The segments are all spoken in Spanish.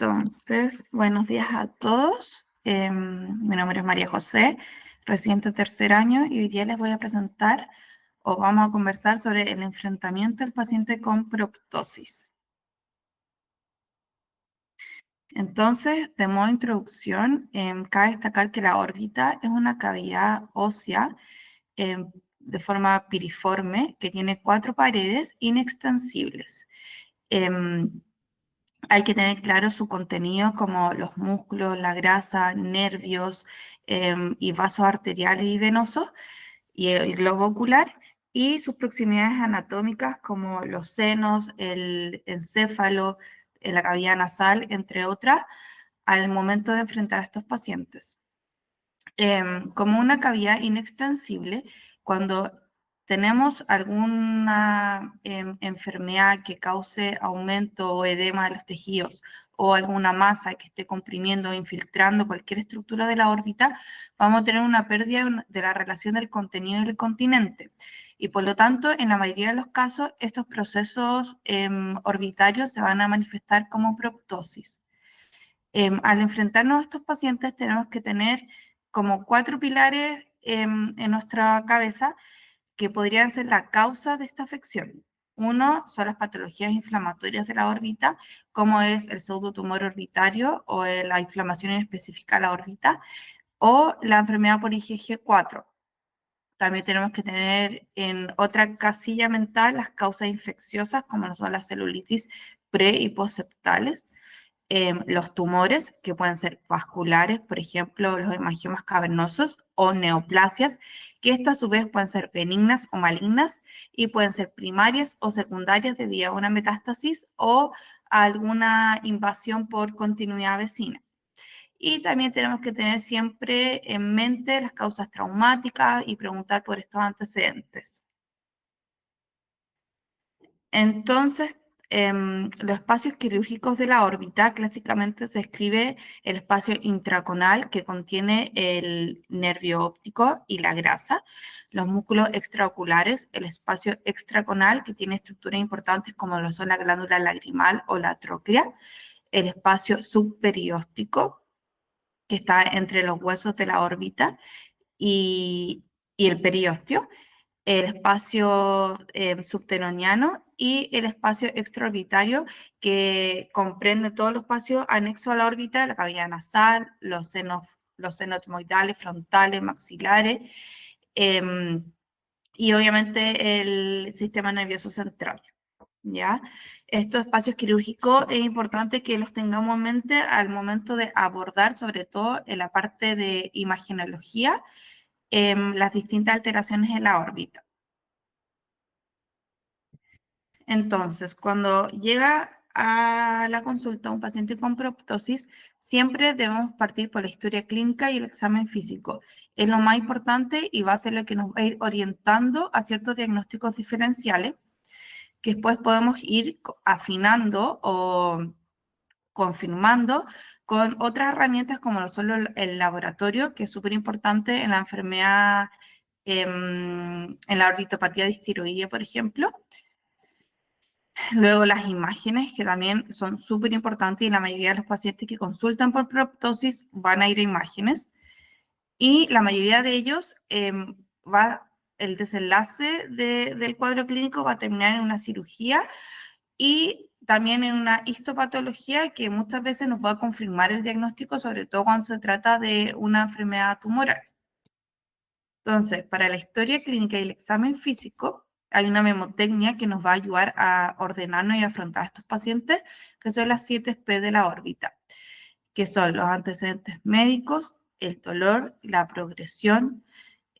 Entonces, buenos días a todos. Mi nombre es María José, reciente tercer año, y hoy día les voy a presentar o vamos a conversar sobre el enfrentamiento del paciente con proptosis. Entonces, de modo de introducción, cabe destacar que la órbita es una cavidad ósea de forma piriforme que tiene 4 paredes inextensibles. Hay que tener claro su contenido como los músculos, la grasa, nervios y vasos arteriales y venosos y el globo ocular y sus proximidades anatómicas como los senos, el encéfalo, la cavidad nasal, entre otras, al momento de enfrentar a estos pacientes. Como una cavidad inextensible, cuando tenemos alguna enfermedad que cause aumento o edema de los tejidos o alguna masa que esté comprimiendo o infiltrando cualquier estructura de la órbita, vamos a tener una pérdida de la relación del contenido del continente. Y por lo tanto, en la mayoría de los casos, estos procesos orbitarios se van a manifestar como proptosis. Al enfrentarnos a estos pacientes tenemos que tener como 4 pilares en nuestra cabeza que podrían ser la causa de esta afección. Uno son las patologías inflamatorias de la órbita, como es el pseudotumor orbitario o la inflamación específica de la órbita, o la enfermedad por IgG4. También tenemos que tener en otra casilla mental las causas infecciosas, como son las celulitis pre y postseptales, los tumores, que pueden ser vasculares, por ejemplo, los hemangiomas cavernosos o neoplasias, que estas a su vez pueden ser benignas o malignas y pueden ser primarias o secundarias debido a una metástasis o a alguna invasión por continuidad vecina. Y también tenemos que tener siempre en mente las causas traumáticas y preguntar por estos antecedentes. Entonces, los espacios quirúrgicos de la órbita clásicamente se escribe el espacio intraconal que contiene el nervio óptico y la grasa, los músculos extraoculares, el espacio extraconal que tiene estructuras importantes como lo son la glándula lagrimal o la tróclea, el espacio subperióstico que está entre los huesos de la órbita y, y el periósteo, el espacio subterráneo y el espacio extraorbitario que comprende todo el espacio anexo a la órbita, la cavidad nasal, los senos etmoidales, frontales, maxilares y obviamente el sistema nervioso central. ¿Ya? Estos espacios quirúrgicos es importante que los tengamos en mente al momento de abordar, sobre todo en la parte de imagenología, las distintas alteraciones en la órbita. Entonces, cuando llega a la consulta un paciente con proptosis, siempre debemos partir por la historia clínica y el examen físico. Es lo más importante y va a ser lo que nos va a ir orientando a ciertos diagnósticos diferenciales que después podemos ir afinando o confirmando con otras herramientas como lo son el laboratorio, que es súper importante en la enfermedad, en la orbitopatía distiroidea, por ejemplo. Luego las imágenes, que también son súper importantes y la mayoría de los pacientes que consultan por proptosis van a ir a imágenes. Y la mayoría de ellos el desenlace del cuadro clínico va a terminar en una cirugía y también en una histopatología que muchas veces nos va a confirmar el diagnóstico, sobre todo cuando se trata de una enfermedad tumoral. Entonces, para la historia clínica y el examen físico, hay una memotecnia que nos va a ayudar a ordenarnos y afrontar a estos pacientes, que son las 7 P de la órbita, que son los antecedentes médicos, el dolor, la progresión,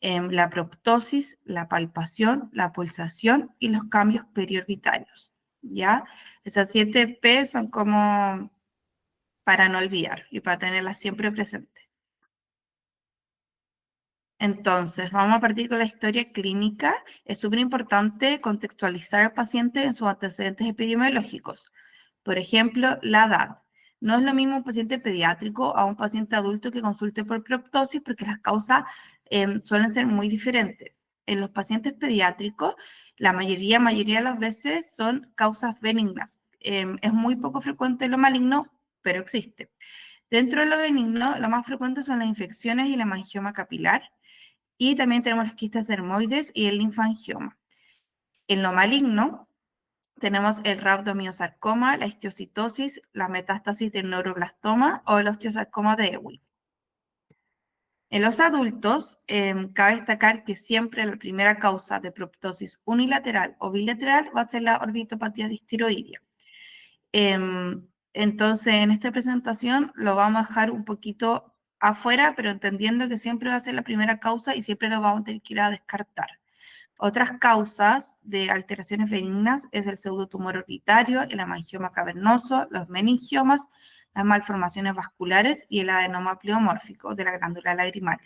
la proptosis, la palpación, la pulsación y los cambios periorbitarios. ¿Ya? Esas 7 P son como para no olvidar y para tenerlas siempre presentes. Entonces, vamos a partir con la historia clínica. Es súper importante contextualizar al paciente en sus antecedentes epidemiológicos. Por ejemplo, la edad. No es lo mismo un paciente pediátrico a un paciente adulto que consulte por proptosis porque las causas suelen ser muy diferentes. En los pacientes pediátricos, la mayoría de las veces son causas benignas. Es muy poco frecuente lo maligno, pero existe. Dentro de lo benigno, lo más frecuente son las infecciones y la hemangioma capilar, y también tenemos los quistes dermoides y el linfangioma. En lo maligno, tenemos el rhabdomiosarcoma, la histiocytosis, la metástasis del neuroblastoma o el osteosarcoma de Ewing. En los adultos, cabe destacar que siempre la primera causa de proptosis unilateral o bilateral va a ser la orbitopatía distiroidea. Entonces, en esta presentación lo vamos a dejar un poquito afuera, pero entendiendo que siempre va a ser la primera causa y siempre lo vamos a tener que ir a descartar. Otras causas de alteraciones benignas es el pseudotumor orbitario, el hemangioma cavernoso, los meningiomas, las malformaciones vasculares y el adenoma pleomórfico de la glándula lagrimal.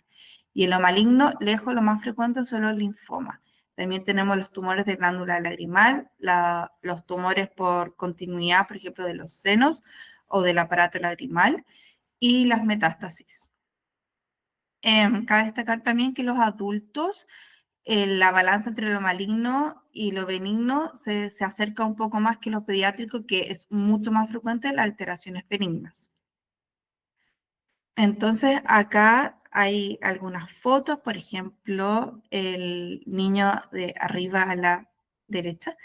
Y en lo maligno, lejos lo más frecuente son los linfomas. También tenemos los tumores de glándula lagrimal, los tumores por continuidad, por ejemplo, de los senos o del aparato lagrimal, y las metástasis. Cabe destacar también que los adultos, la balanza entre lo maligno y lo benigno se acerca un poco más que lo pediátrico, que es mucho más frecuente las alteraciones benignas. Entonces, acá hay algunas fotos, por ejemplo, el niño de arriba a la derecha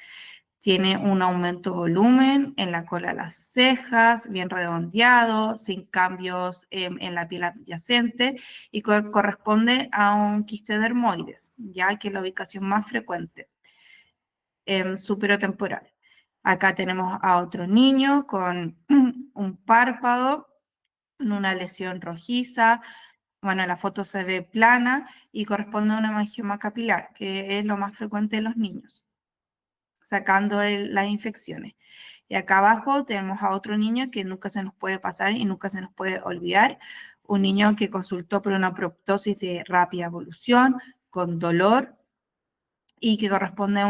tiene un aumento de volumen en la cola de las cejas, bien redondeado, sin cambios en la piel adyacente y corresponde a un quiste dermoides, ya que es la ubicación más frecuente, superotemporal. Acá tenemos a otro niño con un párpado, una lesión rojiza. Bueno, la foto se ve plana y corresponde a una hemangioma capilar, que es lo más frecuente de los niños, sacando las infecciones. Y acá abajo tenemos a otro niño que nunca se nos puede pasar y nunca se nos puede olvidar, un niño que consultó por una proptosis de rápida evolución, con dolor, y que corresponde a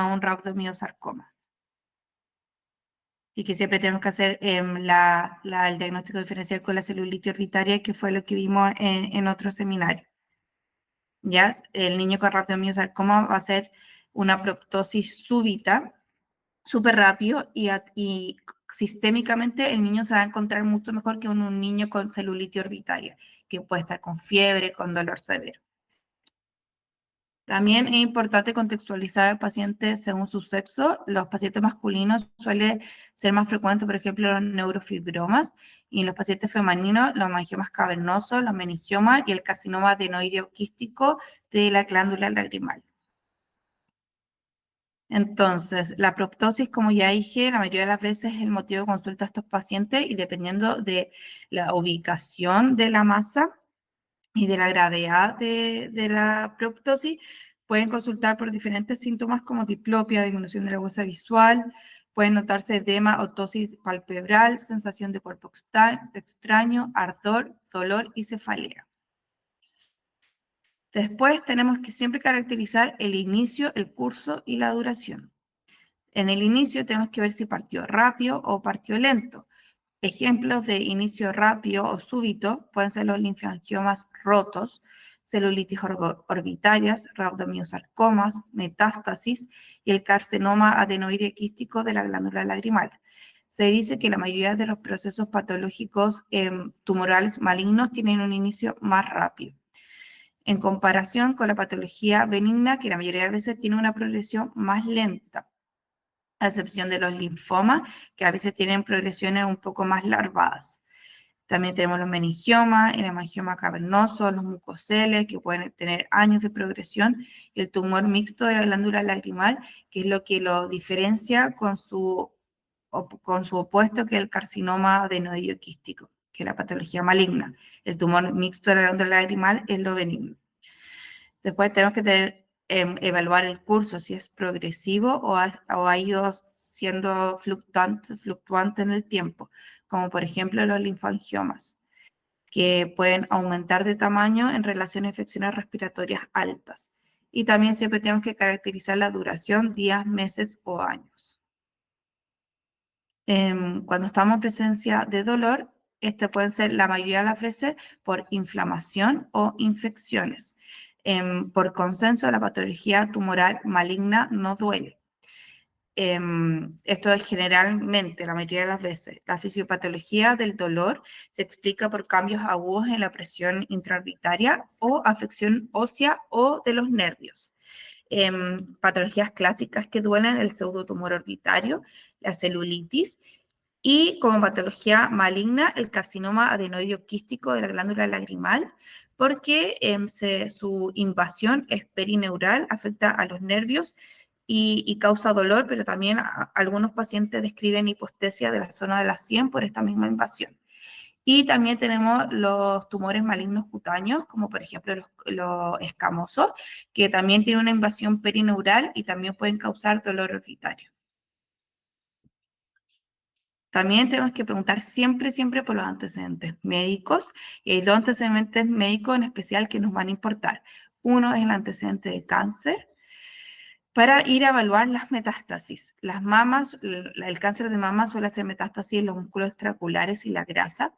un rhabdomiosarcoma. Y que siempre tenemos que hacer el diagnóstico diferencial con la celulitis orbitaria, que fue lo que vimos en otro seminario. ¿Ya? El niño con rhabdomiosarcoma va a ser una proptosis súbita, súper rápido, y sistémicamente el niño se va a encontrar mucho mejor que un niño con celulitis orbitaria, que puede estar con fiebre, con dolor severo. También es importante contextualizar al paciente según su sexo. Los pacientes masculinos suele ser más frecuentes, por ejemplo, los neurofibromas, y en los pacientes femeninos, los angiomas cavernosos, los meningiomas y el carcinoma adenoideo quístico de la glándula lagrimal. Entonces, la proptosis, como ya dije, la mayoría de las veces es el motivo de consulta a estos pacientes, y dependiendo de la ubicación de la masa y de la gravedad de la proptosis, pueden consultar por diferentes síntomas como diplopia, disminución de la agudeza visual, pueden notarse edema o tosis palpebral, sensación de cuerpo extraño, ardor, dolor y cefalea. Después tenemos que siempre caracterizar el inicio, el curso y la duración. En el inicio tenemos que ver si partió rápido o partió lento. Ejemplos de inicio rápido o súbito pueden ser los linfangiomas rotos, celulitis orbitarias, rhabdomiosarcomas, metástasis y el carcinoma adenoide quístico de la glándula lagrimal. Se dice que la mayoría de los procesos patológicos tumorales malignos tienen un inicio más rápido, en comparación con la patología benigna, que la mayoría de veces tiene una progresión más lenta, a excepción de los linfomas, que a veces tienen progresiones un poco más larvadas. También tenemos los meningiomas, el hemangioma cavernoso, los mucoceles, que pueden tener años de progresión, y el tumor mixto de la glándula lagrimal, que es lo que lo diferencia con su opuesto, que es el carcinoma adenoideo quístico, que es la patología maligna. El tumor mixto de la glándula lagrimal es lo benigno. Después tenemos que evaluar el curso, si es progresivo o ha ido siendo fluctuante en el tiempo, como por ejemplo los linfangiomas, que pueden aumentar de tamaño en relación a infecciones respiratorias altas. Y también siempre tenemos que caracterizar la duración, días, meses o años. Cuando estamos en presencia de dolor, este puede ser la mayoría de las veces por inflamación o infecciones. Por consenso, la patología tumoral maligna no duele. Esto es generalmente, la mayoría de las veces, la fisiopatología del dolor se explica por cambios agudos en la presión intraorbitaria o afección ósea o de los nervios. Patologías clásicas que duelen, el pseudotumor orbitario, la celulitis, y como patología maligna, el carcinoma adenoideo quístico de la glándula lagrimal, porque su invasión es perineural, afecta a los nervios y causa dolor, pero también algunos pacientes describen hipostesia de la zona de la sien por esta misma invasión. Y también tenemos los tumores malignos cutáneos, como por ejemplo los escamosos, que también tienen una invasión perineural y también pueden causar dolor orbitario. También tenemos que preguntar siempre, siempre por los antecedentes médicos, y hay dos antecedentes médicos en especial que nos van a importar. Uno es el antecedente de cáncer, para ir a evaluar las metástasis. Las mamas, el cáncer de mama suele hacer metástasis en los músculos extraoculares y la grasa,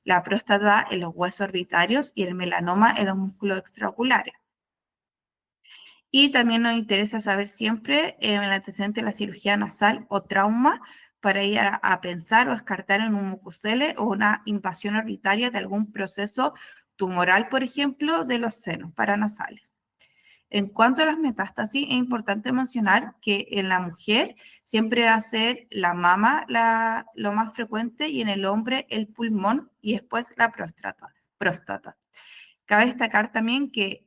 la próstata en los huesos orbitarios y el melanoma en los músculos extraoculares. Y también nos interesa saber siempre el antecedente de la cirugía nasal o trauma para ir a pensar o descartar en un mucosele o una invasión orbitaria de algún proceso tumoral, por ejemplo, de los senos paranasales. En cuanto a las metástasis, es importante mencionar que en la mujer siempre va a ser la mama lo más frecuente y en el hombre el pulmón y después la próstata. Cabe destacar también que,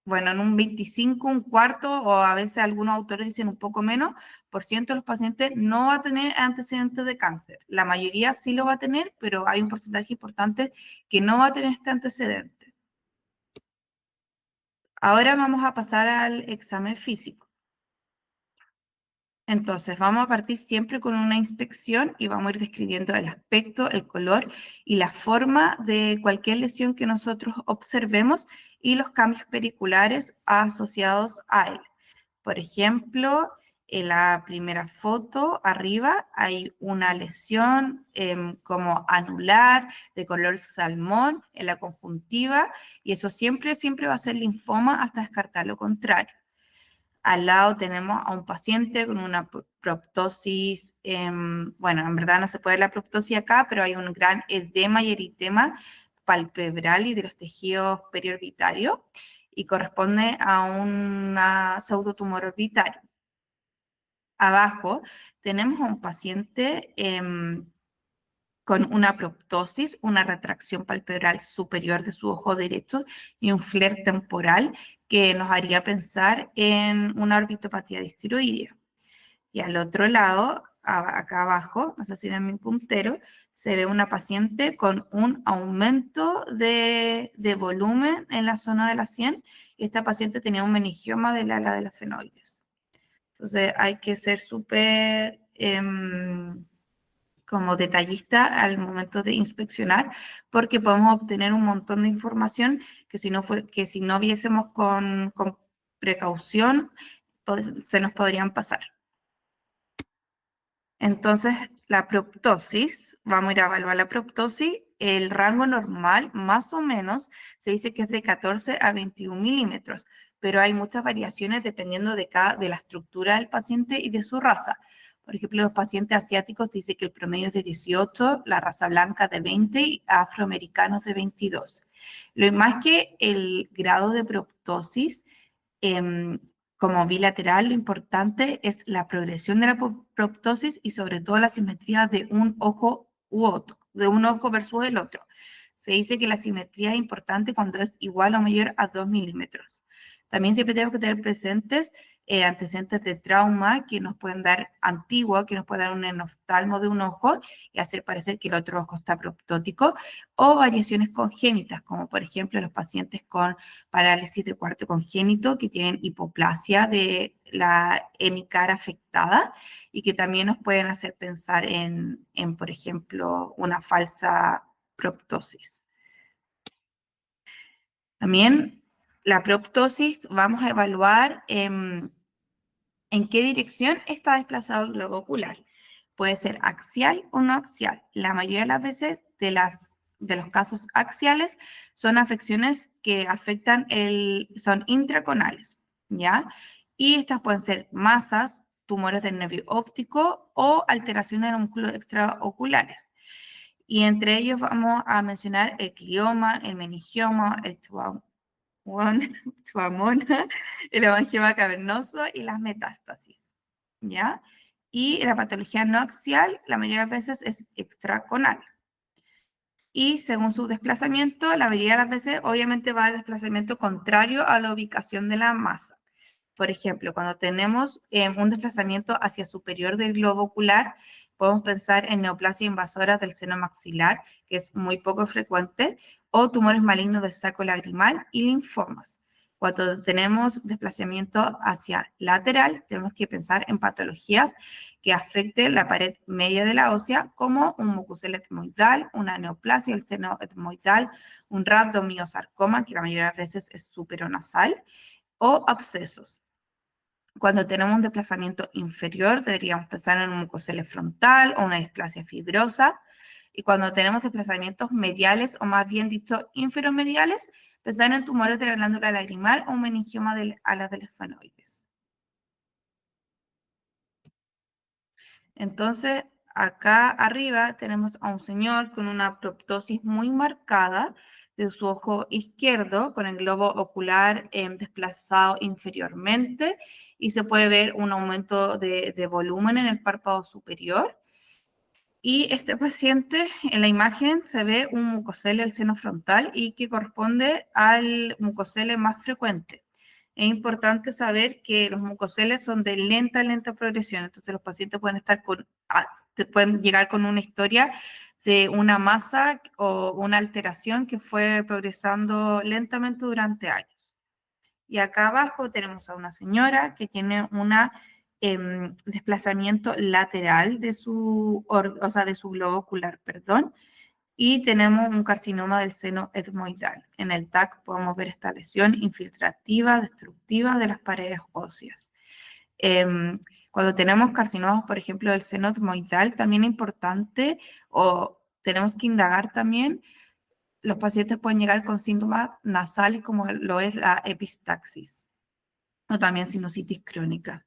bueno, en un 25, un cuarto, o a veces algunos autores dicen un poco menos, por ciento de los pacientes no va a tener antecedentes de cáncer. La mayoría sí lo va a tener, pero hay un porcentaje importante que no va a tener este antecedente. Ahora vamos a pasar al examen físico. Entonces, vamos a partir siempre con una inspección y vamos a ir describiendo el aspecto, el color y la forma de cualquier lesión que nosotros observemos y los cambios periculares asociados a él. Por ejemplo, en la primera foto arriba hay una lesión como anular de color salmón en la conjuntiva, y eso siempre, siempre va a ser linfoma hasta descartar lo contrario. Al lado tenemos a un paciente con una proptosis, bueno, en verdad no se puede ver la proptosis acá, pero hay un gran edema y eritema palpebral y de los tejidos periorbitarios y corresponde a una pseudotumor orbitario. Abajo tenemos a un paciente con una proptosis, una retracción palpebral superior de su ojo derecho y un flare temporal que nos haría pensar en una orbitopatía distiroidea. Y al otro lado, acá abajo, no sé si ven mi puntero, se ve una paciente con un aumento de volumen en la zona de la sien, y esta paciente tenía un meningioma del ala de las fenoides. Entonces hay que ser súper como detallista al momento de inspeccionar, porque podemos obtener un montón de información que si no viésemos con precaución, pues, se nos podrían pasar. Entonces, la proptosis, vamos a ir a evaluar la proptosis. El rango normal, más o menos, se dice que es de 14 a 21 milímetros, pero hay muchas variaciones dependiendo de la estructura del paciente y de su raza. Por ejemplo, los pacientes asiáticos dicen que el promedio es de 18, la raza blanca de 20 y afroamericanos de 22. Lo más que el grado de proptosis, como bilateral, lo importante es la progresión de la proptosis y sobre todo la simetría de un ojo u otro, de un ojo versus el otro. Se dice que la simetría es importante cuando es igual o mayor a 2 milímetros. También siempre tenemos que tener presentes antecedentes de trauma que nos pueden dar antiguo, que nos pueden dar un enoftalmo de un ojo y hacer parecer que el otro ojo está proptótico, o variaciones congénitas, como por ejemplo los pacientes con parálisis de cuarto congénito que tienen hipoplasia de la hemicara afectada y que también nos pueden hacer pensar por ejemplo, una falsa proptosis. También la proptosis vamos a evaluar en qué dirección está desplazado el globo ocular. Puede ser axial o no axial. La mayoría de las veces de los casos axiales son afecciones que afectan son intraconales, ¿ya? Y estas pueden ser masas, tumores del nervio óptico o alteraciones de los músculos extraoculares. Y entre ellos vamos a mencionar el glioma, el meningioma, el tuamona, el hemangioma cavernoso y las metástasis, ¿ya? Y la patología no axial, la mayoría de las veces es extraconal. Y según su desplazamiento, la mayoría de las veces obviamente va al desplazamiento contrario a la ubicación de la masa. Por ejemplo, cuando tenemos un desplazamiento hacia superior del globo ocular, podemos pensar en neoplasia invasora del seno maxilar, que es muy poco frecuente, o tumores malignos del saco lagrimal y linfomas. Cuando tenemos desplazamiento hacia lateral, tenemos que pensar en patologías que afecten la pared media de la ósea, como un mucosel etmoidal, una neoplasia del seno etmoidal, un rhabdomiosarcoma, que la mayoría de las veces es superonasal, o abscesos. Cuando tenemos un desplazamiento inferior, deberíamos pensar en un mucosele frontal o una displasia fibrosa. Y cuando tenemos desplazamientos mediales, o más bien dicho, inferomediales, pensar en tumores de la glándula lagrimal o un meningioma de alas del esfenoides. Entonces, acá arriba tenemos a un señor con una proptosis muy marcada de su ojo izquierdo, con el globo ocular desplazado inferiormente, y se puede ver un aumento de volumen en el párpado superior. Y este paciente, en la imagen se ve un mucosele del seno frontal y que corresponde al mucosele más frecuente. Es importante saber que los mucoceles son de lenta progresión, entonces los pacientes pueden llegar con una historia de una masa o una alteración que fue progresando lentamente durante años. Y acá abajo tenemos a una señora que tiene un desplazamiento lateral de de su globo ocular, perdón, y tenemos un carcinoma del seno etmoidal. En el TAC podemos ver esta lesión infiltrativa, destructiva de las paredes óseas. Cuando tenemos carcinomas, por ejemplo, del seno etmoidal, también es importante, o tenemos que indagar también, los pacientes pueden llegar con síntomas nasales como lo es la epistaxis o también sinusitis crónica.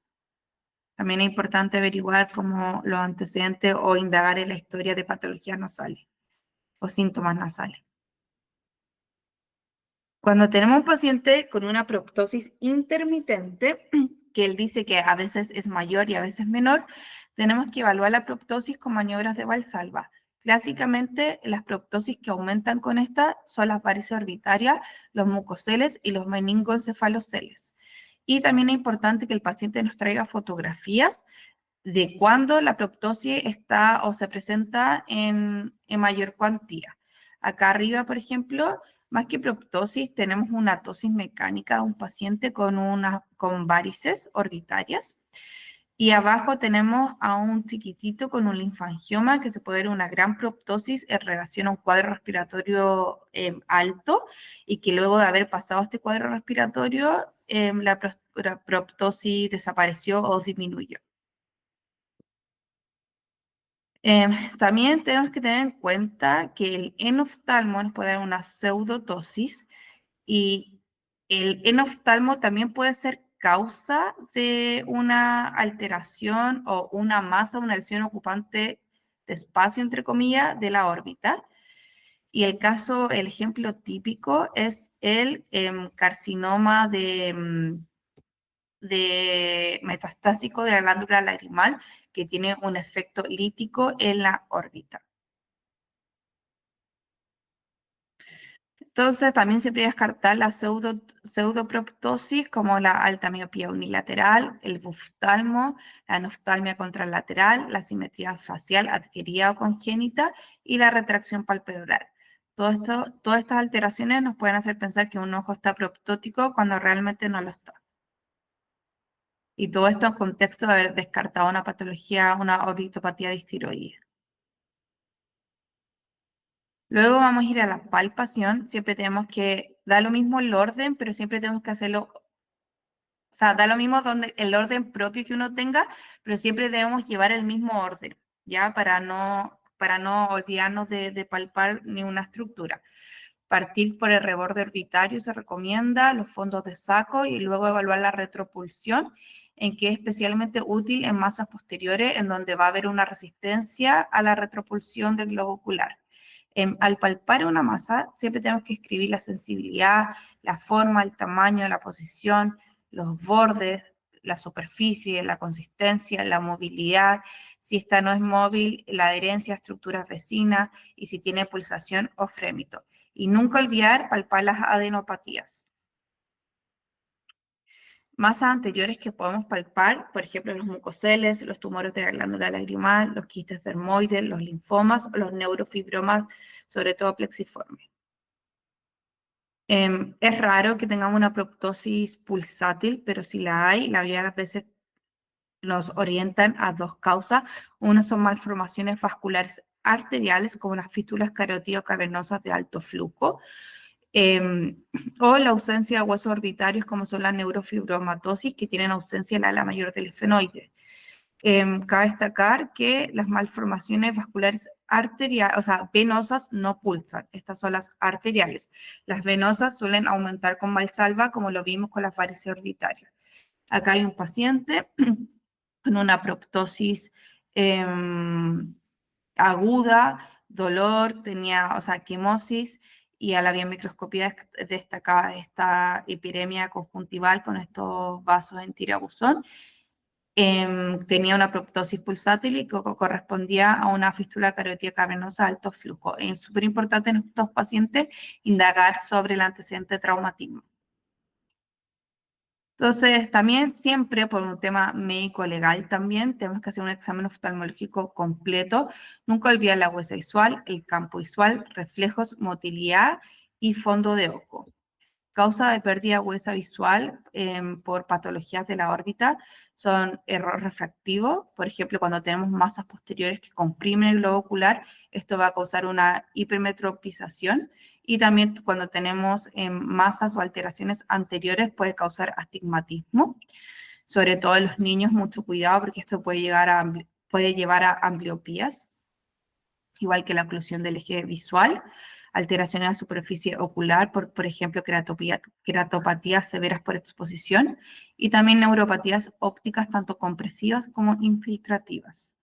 También es importante averiguar como los antecedentes o indagar en la historia de patologías nasales o síntomas nasales. Cuando tenemos un paciente con una proptosis intermitente, que él dice que a veces es mayor y a veces menor, tenemos que evaluar la proptosis con maniobras de Valsalva. Clásicamente, las proptosis que aumentan con esta son las varices orbitarias, los mucoceles y los meningoencefaloceles. Y también es importante que el paciente nos traiga fotografías de cuando la proptosis está o se presenta en mayor cuantía. Acá arriba, por ejemplo, más que proptosis, tenemos una tosis mecánica de un paciente con varices orbitarias. Y abajo tenemos a un chiquitito con un linfangioma, que se puede ver una gran proptosis en relación a un cuadro respiratorio alto, y que luego de haber pasado este cuadro respiratorio, la proptosis desapareció o disminuyó. También tenemos que tener en cuenta que el enoftalmo nos puede dar una pseudotosis, y el enoftalmo también puede ser causa de una alteración o una masa, una lesión ocupante de espacio, entre comillas, de la órbita. Y el ejemplo típico es el carcinoma de metastásico de la glándula lagrimal, que tiene un efecto lítico en la órbita. Entonces, también se puede descartar la pseudoproptosis, como la alta miopía unilateral, el buftalmo, la anoftalmia contralateral, la simetría facial adquirida o congénita y la retracción palpebral. Todas estas alteraciones nos pueden hacer pensar que un ojo está proptótico cuando realmente no lo está. Y todo esto en contexto de haber descartado una patología, una orbitopatía distiroidea. Luego vamos a ir a la palpación. Siempre tenemos que, da lo mismo el orden, pero siempre tenemos que hacerlo, o sea, da lo mismo el orden propio que uno tenga, pero siempre debemos llevar el mismo orden, ¿ya? Para no olvidarnos de palpar ni una estructura. Partir por el reborde orbitario se recomienda, los fondos de saco, y luego evaluar la retropulsión en que es especialmente útil en masas posteriores, en donde va a haber una resistencia a la retropulsión del globo ocular. Al palpar una masa, siempre tenemos que escribir la sensibilidad, la forma, el tamaño, la posición, los bordes, la superficie, la consistencia, la movilidad, si esta no es móvil, la adherencia a estructuras vecinas y si tiene pulsación o frémito. Y nunca olvidar palpar las adenopatías. Masas anteriores que podemos palpar, por ejemplo, los mucoceles, los tumores de la glándula lagrimal, los quistes dermoides, los linfomas o los neurofibromas, sobre todo plexiformes. Es raro que tengamos una proptosis pulsátil, pero si la hay, la mayoría de las veces nos orientan a dos causas. Uno son malformaciones vasculares arteriales, como las fístulas carotido-cavernosas de alto flujo, o la ausencia de huesos orbitarios, como son la neurofibromatosis, que tienen ausencia en la ala mayor del esfenoide. Cabe destacar que las malformaciones vasculares arteriales, o sea, venosas no pulsan, estas son las arteriales. Las venosas suelen aumentar con Valsalva, como lo vimos con las varices orbitarias. Acá hay un paciente con una proptosis aguda, dolor, tenía, o sea, quimosis, y a la biomicroscopía destacaba esta epidemia conjuntival con estos vasos en tirabuzón. Tenía una proptosis pulsátil y que correspondía a una fístula carotídea cavernosa de alto flujo. Es súper importante en estos pacientes indagar sobre el antecedente de traumatismo. Entonces, también siempre por un tema médico-legal también tenemos que hacer un examen oftalmológico completo. Nunca olvidar la huesa visual, el campo visual, reflejos, motilidad y fondo de ojo. Causa de pérdida huesa visual por patologías de la órbita son error refractivo. Por ejemplo, cuando tenemos masas posteriores que comprimen el globo ocular, esto va a causar una hipermetropización. Y también cuando tenemos masas o alteraciones anteriores puede causar astigmatismo. Sobre todo en los niños, mucho cuidado porque esto puede llevar a ambliopías, igual que la oclusión del eje visual, alteraciones de la superficie ocular, por ejemplo, queratopatías severas por exposición, y también neuropatías ópticas, tanto compresivas como infiltrativas.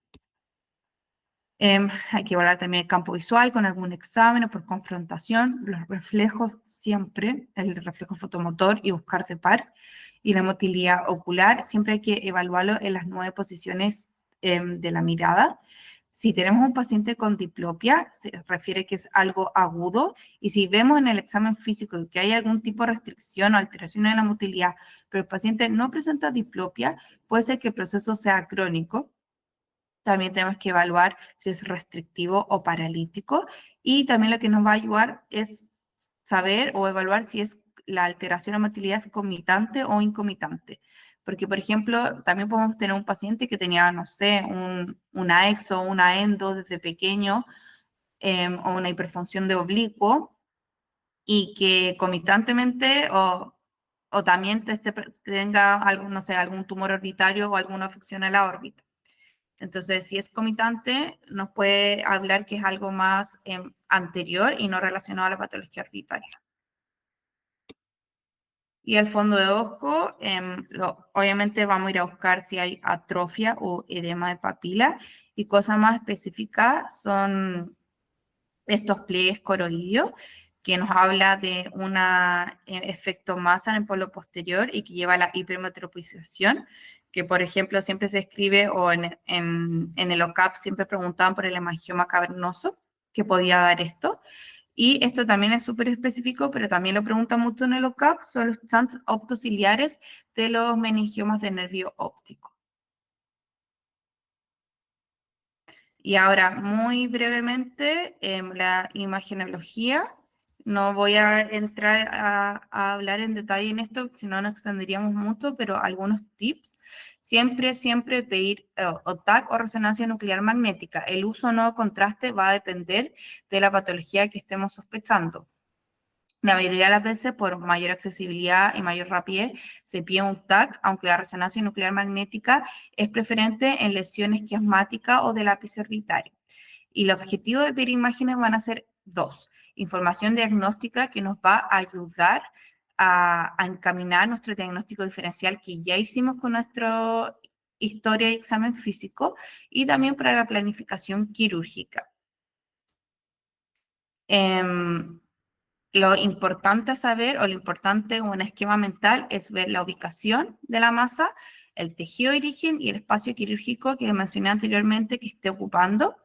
Hay que evaluar también el campo visual con algún examen o por confrontación, los reflejos siempre, el reflejo fotomotor y buscar de par, y la motilidad ocular, siempre hay que evaluarlo en las 9 posiciones de la mirada. Si tenemos un paciente con diplopia, se refiere que es algo agudo, y si vemos en el examen físico que hay algún tipo de restricción o alteración en la motilidad, pero el paciente no presenta diplopia, puede ser que el proceso sea crónico. También tenemos que evaluar si es restrictivo o paralítico, y también lo que nos va a ayudar es saber o evaluar si es la alteración de motilidad es comitante o incomitante. Porque, por ejemplo, también podemos tener un paciente que tenía, no sé, una exo o una endo desde pequeño, o una hiperfunción de oblicuo, y que comitantemente o también tenga algún, no sé, algún tumor orbitario o alguna afección a la órbita. Entonces, si es comitante, nos puede hablar que es algo más anterior y no relacionado a la patología orbitaria. Y el fondo de ojo, obviamente vamos a ir a buscar si hay atrofia o edema de papila, y cosas más específicas son estos pliegues coroideos, que nos habla de un efecto masa en el polo posterior y que lleva a la hipermetropización, que por ejemplo siempre se escribe, o en el OCAP siempre preguntaban por el hemangioma cavernoso, que podía dar esto. Y esto también es súper específico, pero también lo preguntan mucho en el OCAP, son los shunts optociliares de los meningiomas de nervio óptico. Y ahora, muy brevemente, la imagenología. No voy a entrar a hablar en detalle en esto, si no nos extenderíamos mucho, pero algunos tips. Siempre pedir TAC o resonancia nuclear magnética. El uso o no de contraste va a depender de la patología que estemos sospechando. La mayoría de las veces, por mayor accesibilidad y mayor rapidez, se pide un TAC, aunque la resonancia nuclear magnética es preferente en lesiones quiasmáticas o del ápice orbitario. Y el objetivo de pedir imágenes van a ser dos: información diagnóstica que nos va a ayudar a encaminar nuestro diagnóstico diferencial que ya hicimos con nuestra historia y examen físico, y también para la planificación quirúrgica. Lo importante a saber, o lo importante en un esquema mental, es ver la ubicación de la masa, el tejido de origen y el espacio quirúrgico que mencioné anteriormente que esté ocupando,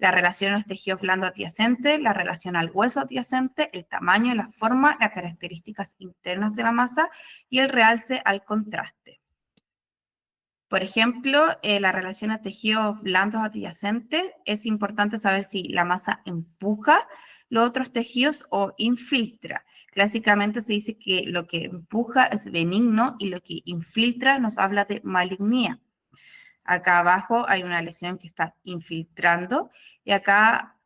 la relación a los tejidos blandos adyacentes, la relación al hueso adyacente, el tamaño, la forma, las características internas de la masa y el realce al contraste. Por ejemplo, la relación a tejidos blandos adyacentes, es importante saber si la masa empuja los otros tejidos o infiltra. Clásicamente se dice que lo que empuja es benigno y lo que infiltra nos habla de malignía. Acá abajo hay una lesión que está infiltrando y acá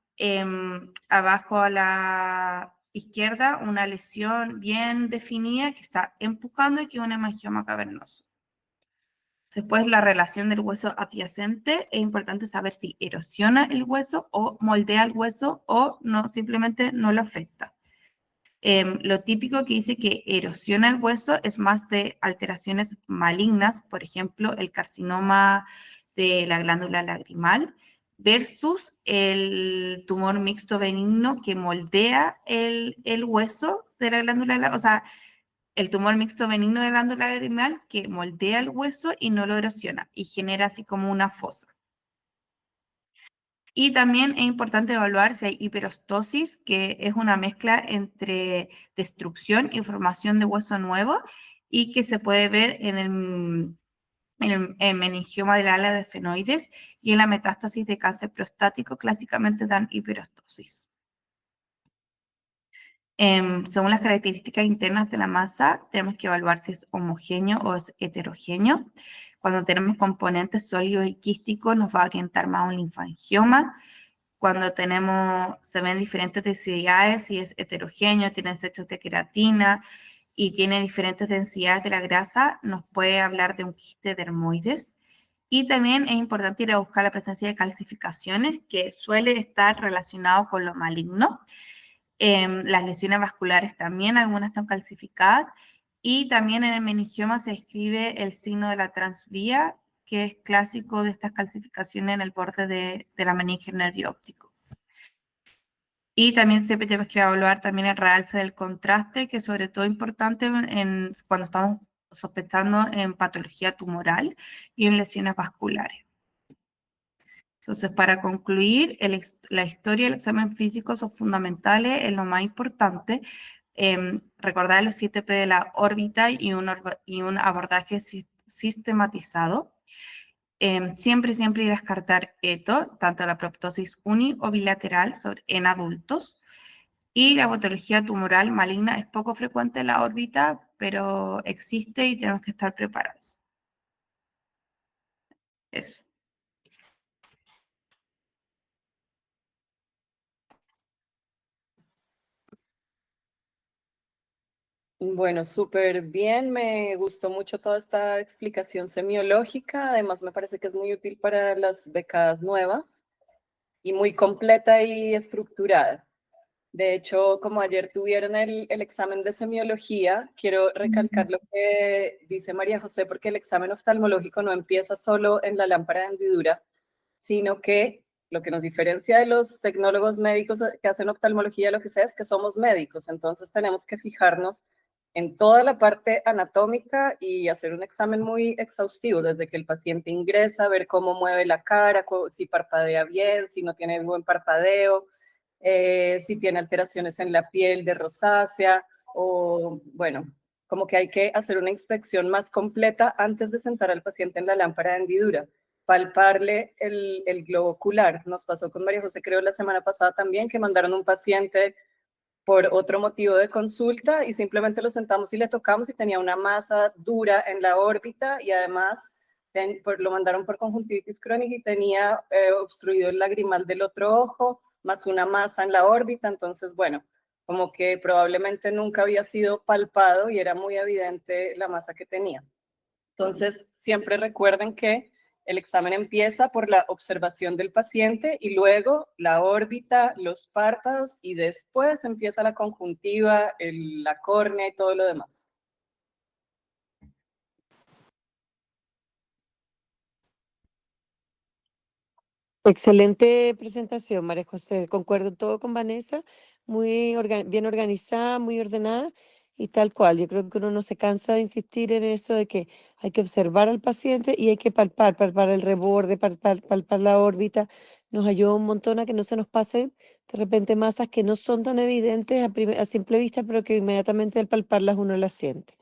abajo a la izquierda una lesión bien definida que está empujando y que es un hemangioma cavernoso. Después, la relación del hueso adyacente, es importante saber si erosiona el hueso o moldea el hueso o no, simplemente no lo afecta. Lo típico que dice que erosiona el hueso es más de alteraciones malignas, por ejemplo, el carcinoma de la glándula lagrimal, versus el tumor mixto benigno que moldea el hueso de la glándula, o sea, el tumor mixto benigno de la glándula lagrimal que moldea el hueso y no lo erosiona y genera así como una fosa. Y también es importante evaluar si hay hiperostosis, que es una mezcla entre destrucción y formación de hueso nuevo y que se puede ver en el meningioma del ala de fenoides y en la metástasis de cáncer prostático, clásicamente dan hiperostosis. Según las características internas de la masa, tenemos que evaluar si es homogéneo o es heterogéneo. Cuando tenemos componentes sólidos y quísticos, nos va a orientar más a un linfangioma. Cuando se ven diferentes densidades, si es heterogéneo, tiene desechos de queratina y tiene diferentes densidades de la grasa, nos puede hablar de un quiste dermoides. Y también es importante ir a buscar la presencia de calcificaciones, que suele estar relacionado con lo maligno. Las lesiones vasculares también, algunas están calcificadas, y también en el meningioma se describe el signo de la transvía, que es clásico de estas calcificaciones en el borde de la meninge del nervio óptico. Y también siempre tenemos que evaluar también el realce del contraste, que es sobre todo importante cuando estamos sospechando en patología tumoral y en lesiones vasculares. Entonces, para concluir, la historia y el examen físico son fundamentales, es lo más importante. Recordar los 7P de la órbita y un abordaje sistematizado. Siempre ir a descartar ETO, tanto la proptosis uni o bilateral en adultos. Y la patología tumoral maligna es poco frecuente en la órbita, pero existe y tenemos que estar preparados. Eso. Bueno, súper bien, me gustó mucho toda esta explicación semiológica, además me parece que es muy útil para las becadas nuevas y muy completa y estructurada. De hecho, como ayer tuvieron el examen de semiología, quiero recalcar lo que dice María José, porque el examen oftalmológico no empieza solo en la lámpara de hendidura, sino que lo que nos diferencia de los tecnólogos médicos que hacen oftalmología, lo que sea, es que somos médicos, entonces tenemos que fijarnos en toda la parte anatómica y hacer un examen muy exhaustivo, desde que el paciente ingresa, ver cómo mueve la cara, si parpadea bien, si no tiene buen parpadeo, si tiene alteraciones en la piel de rosácea, o bueno, como que hay que hacer una inspección más completa antes de sentar al paciente en la lámpara de hendidura, palparle el globo ocular. Nos pasó con María José, creo, la semana pasada también, que mandaron un paciente por otro motivo de consulta y simplemente lo sentamos y le tocamos y tenía una masa dura en la órbita y además lo mandaron por conjuntivitis crónica y tenía obstruido el lagrimal del otro ojo, más una masa en la órbita, entonces bueno, como que probablemente nunca había sido palpado y era muy evidente la masa que tenía. Entonces siempre recuerden que El examen empieza por la observación del paciente y luego la órbita, los párpados y después empieza la conjuntiva, la córnea y todo lo demás. Excelente presentación, María José. Concuerdo todo con Vanessa, muy bien organizada, muy ordenada y tal cual. Yo creo que uno no se cansa de insistir en eso de que hay que observar al paciente y hay que palpar el reborde, palpar la órbita. Nos ayuda un montón a que no se nos pasen de repente masas que no son tan evidentes a simple vista, pero que inmediatamente al palparlas uno las siente.